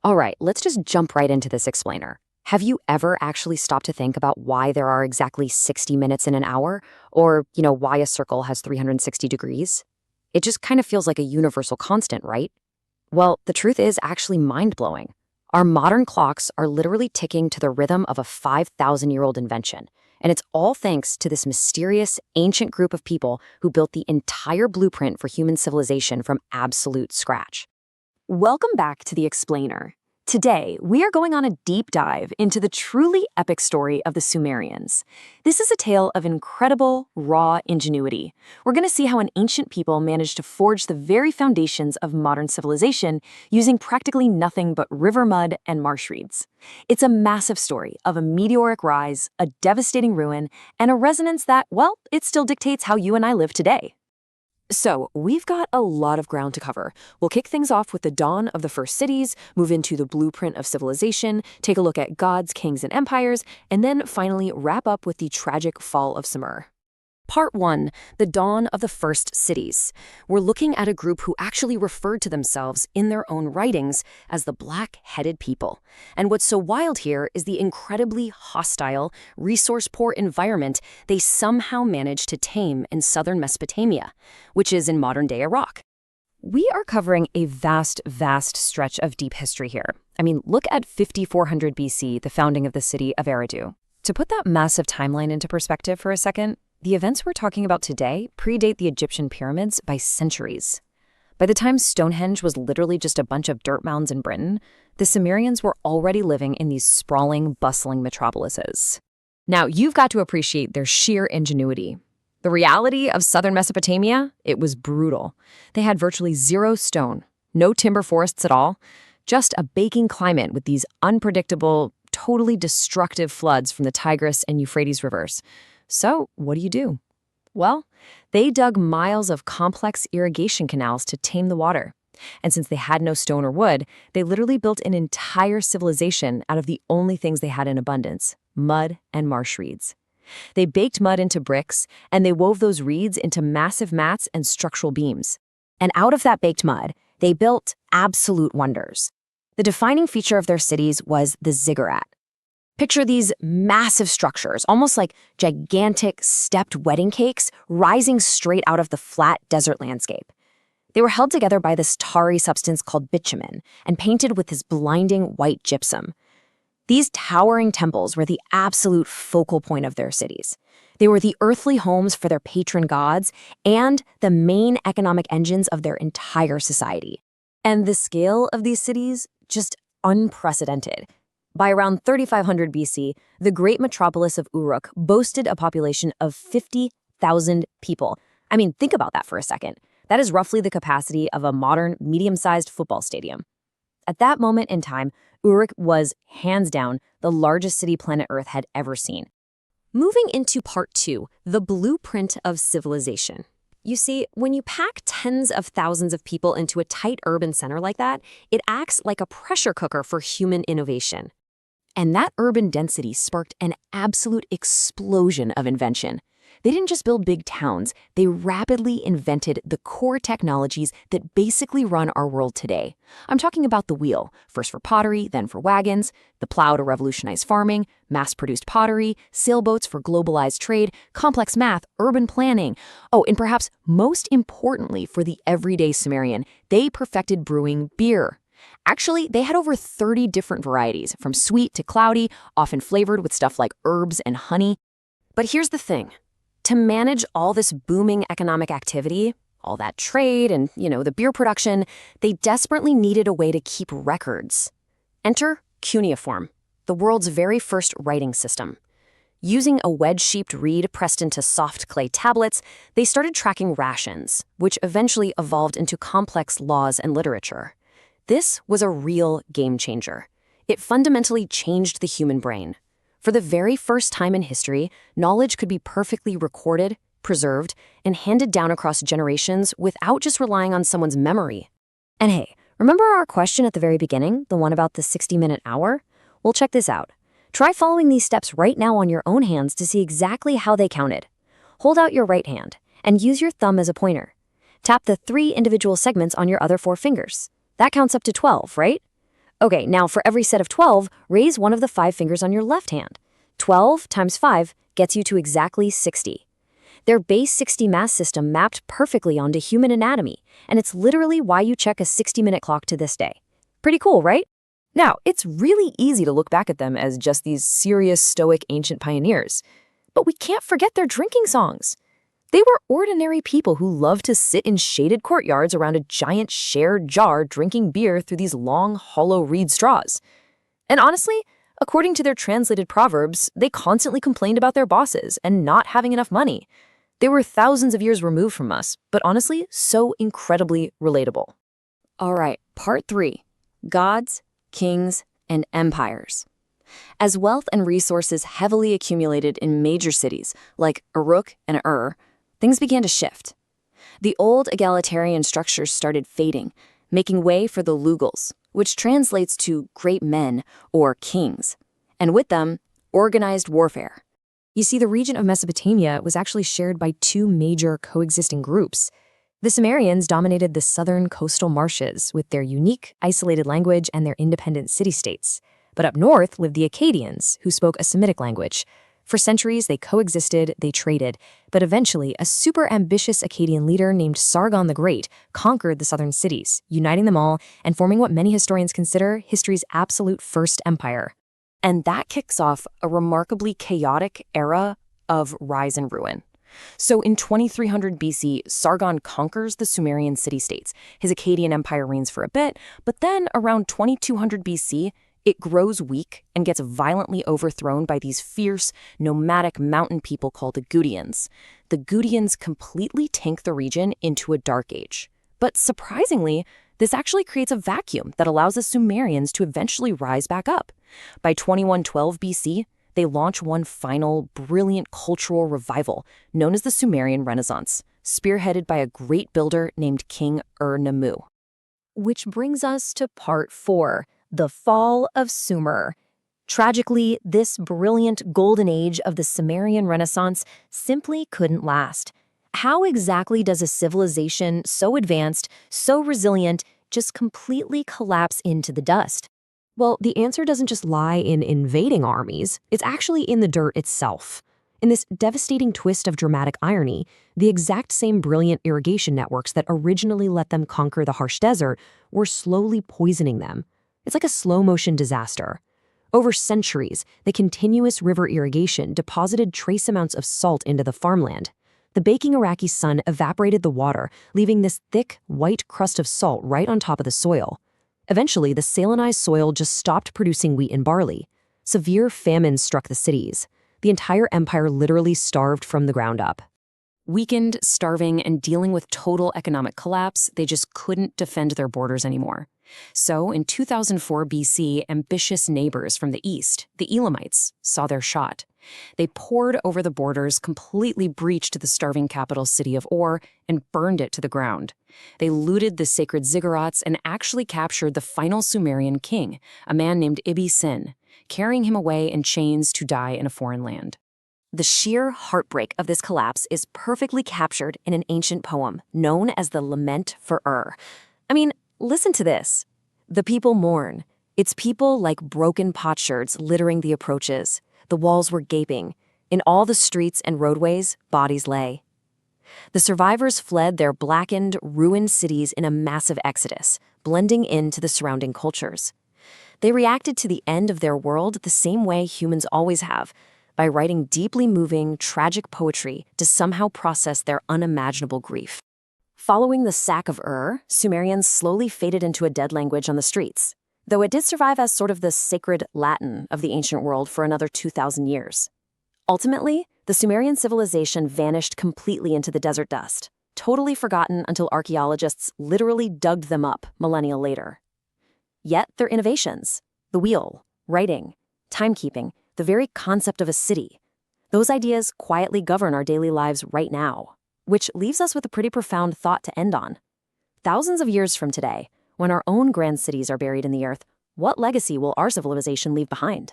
All right, let's just jump right into this explainer. Have you ever actually stopped to think about why there are exactly 60 minutes in an hour? Or, why a circle has 360 degrees? It just kind of feels like a universal constant, right? Well, the truth is actually mind-blowing. Our modern clocks are literally ticking to the rhythm of a 5,000-year-old invention. And it's all thanks to this mysterious, ancient group of people who built the entire blueprint for human civilization from absolute scratch. Welcome back to The Explainer. Today, we are going on a deep dive into the truly epic story of the Sumerians. This is a tale of incredible, raw ingenuity. We're going to see how an ancient people managed to forge the very foundations of modern civilization using practically nothing but river mud and marsh reeds. It's a massive story of a meteoric rise, a devastating ruin, and a resonance that, well, it still dictates how you and I live today. So, we've got a lot of ground to cover. We'll kick things off with the dawn of the first cities, move into the blueprint of civilization, take a look at gods, kings, and empires, and then finally wrap up with the tragic fall of Sumer. Part 1, the dawn of the first cities. We're looking at a group who actually referred to themselves in their own writings as the black-headed people. And what's so wild here is the incredibly hostile, resource-poor environment they somehow managed to tame in southern Mesopotamia, which is in modern-day Iraq. We are covering a vast, vast stretch of deep history here. I mean, look at 5400 BC, the founding of the city of Eridu. To put that massive timeline into perspective for a second, the events we're talking about today predate the Egyptian pyramids by centuries. By the time Stonehenge was literally just a bunch of dirt mounds in Britain, the Sumerians were already living in these sprawling, bustling metropolises. Now, you've got to appreciate their sheer ingenuity. The reality of southern Mesopotamia, it was brutal. They had virtually zero stone, no timber forests at all, just a baking climate with these unpredictable, totally destructive floods from the Tigris and Euphrates rivers. So, what do? Well, they dug miles of complex irrigation canals to tame the water. And since they had no stone or wood, they literally built an entire civilization out of the only things they had in abundance: mud and marsh reeds. They baked mud into bricks, and they wove those reeds into massive mats and structural beams. And out of that baked mud, they built absolute wonders. The defining feature of their cities was the ziggurat. Picture these massive structures, almost like gigantic stepped wedding cakes, rising straight out of the flat desert landscape. They were held together by this tarry substance called bitumen and painted with this blinding white gypsum. These towering temples were the absolute focal point of their cities. They were the earthly homes for their patron gods and the main economic engines of their entire society. And the scale of these cities, just unprecedented. By around 3500 BC, the great metropolis of Uruk boasted a population of 50,000 people. I mean, think about that for a second. That is roughly the capacity of a modern, medium-sized football stadium. At that moment in time, Uruk was, hands down, the largest city planet Earth had ever seen. Moving into part 2, the blueprint of civilization. You see, when you pack tens of thousands of people into a tight urban center like that, it acts like a pressure cooker for human innovation. And that urban density sparked an absolute explosion of invention. They didn't just build big towns, they rapidly invented the core technologies that basically run our world today. I'm talking about the wheel, first for pottery, then for wagons, the plow to revolutionize farming, mass-produced pottery, sailboats for globalized trade, complex math, urban planning. Oh, and perhaps most importantly for the everyday Sumerian, they perfected brewing beer. Actually, they had over 30 different varieties, from sweet to cloudy, often flavored with stuff like herbs and honey. But here's the thing. To manage all this booming economic activity, all that trade and, the beer production, they desperately needed a way to keep records. Enter cuneiform, the world's very first writing system. Using a wedge-shaped reed pressed into soft clay tablets, they started tracking rations, which eventually evolved into complex laws and literature. This was a real game changer. It fundamentally changed the human brain. For the very first time in history, knowledge could be perfectly recorded, preserved, and handed down across generations without just relying on someone's memory. And hey, remember our question at the very beginning, the one about the 60-minute hour? Well, check this out. Try following these steps right now on your own hands to see exactly how they counted. Hold out your right hand and use your thumb as a pointer. Tap the 3 individual segments on your other 4 fingers. That counts up to 12, right? Okay, now for every set of 12, raise one of the 5 fingers on your left hand. 12 times 5 gets you to exactly 60. Their base 60 mass system mapped perfectly onto human anatomy, and it's literally why you check a 60-minute clock to this day. Pretty cool, right? Now, it's really easy to look back at them as just these serious, stoic ancient pioneers. But we can't forget their drinking songs. They were ordinary people who loved to sit in shaded courtyards around a giant shared jar drinking beer through these long, hollow reed straws. And honestly, according to their translated proverbs, they constantly complained about their bosses and not having enough money. They were thousands of years removed from us, but honestly, so incredibly relatable. All right, part 3. Gods, kings, and empires. As wealth and resources heavily accumulated in major cities like Uruk and Ur, things began to shift. The old egalitarian structures started fading, making way for the Lugals, which translates to great men or kings, and with them, organized warfare. You see, the region of Mesopotamia was actually shared by 2 major coexisting groups. The Sumerians dominated the southern coastal marshes with their unique, isolated language and their independent city-states. But up north lived the Akkadians, who spoke a Semitic language. For centuries, they coexisted, they traded, but eventually a super-ambitious Akkadian leader named Sargon the Great conquered the southern cities, uniting them all and forming what many historians consider history's absolute first empire. And that kicks off a remarkably chaotic era of rise and ruin. So in 2300 BC, Sargon conquers the Sumerian city-states. His Akkadian empire reigns for a bit, but then around 2200 BC, it grows weak and gets violently overthrown by these fierce, nomadic mountain people called the Gutians. The Gutians completely tank the region into a dark age. But surprisingly, this actually creates a vacuum that allows the Sumerians to eventually rise back up. By 2112 BC, they launch one final, brilliant cultural revival known as the Sumerian Renaissance, spearheaded by a great builder named King Ur-Nammu. Which brings us to part 4, the fall of Sumer. Tragically, this brilliant golden age of the Sumerian Renaissance simply couldn't last. How exactly does a civilization so advanced, so resilient, just completely collapse into the dust? Well, the answer doesn't just lie in invading armies, it's actually in the dirt itself. In this devastating twist of dramatic irony, the exact same brilliant irrigation networks that originally let them conquer the harsh desert were slowly poisoning them. It's like a slow-motion disaster. Over centuries, the continuous river irrigation deposited trace amounts of salt into the farmland. The baking Iraqi sun evaporated the water, leaving this thick, white crust of salt right on top of the soil. Eventually, the salinized soil just stopped producing wheat and barley. Severe famine struck the cities. The entire empire literally starved from the ground up. Weakened, starving, and dealing with total economic collapse, they just couldn't defend their borders anymore. So, in 2004 BC, ambitious neighbors from the east, the Elamites, saw their shot. They poured over the borders, completely breached the starving capital city of Ur, and burned it to the ground. They looted the sacred ziggurats and actually captured the final Sumerian king, a man named Ibbi-Sin, carrying him away in chains to die in a foreign land. The sheer heartbreak of this collapse is perfectly captured in an ancient poem known as the Lament for Ur. I mean, listen to this. The people mourn. Its people like broken potsherds littering the approaches. The walls were gaping. In all the streets and roadways, bodies lay. The survivors fled their blackened, ruined cities in a massive exodus, blending into the surrounding cultures. They reacted to the end of their world the same way humans always have, by writing deeply moving, tragic poetry to somehow process their unimaginable grief. Following the sack of Ur, Sumerians slowly faded into a dead language on the streets, though it did survive as sort of the sacred Latin of the ancient world for another 2,000 years. Ultimately, the Sumerian civilization vanished completely into the desert dust, totally forgotten until archaeologists literally dug them up millennia later. Yet their innovations, the wheel, writing, timekeeping, the very concept of a city, those ideas quietly govern our daily lives right now, which leaves us with a pretty profound thought to end on. Thousands of years from today, when our own grand cities are buried in the earth, what legacy will our civilization leave behind?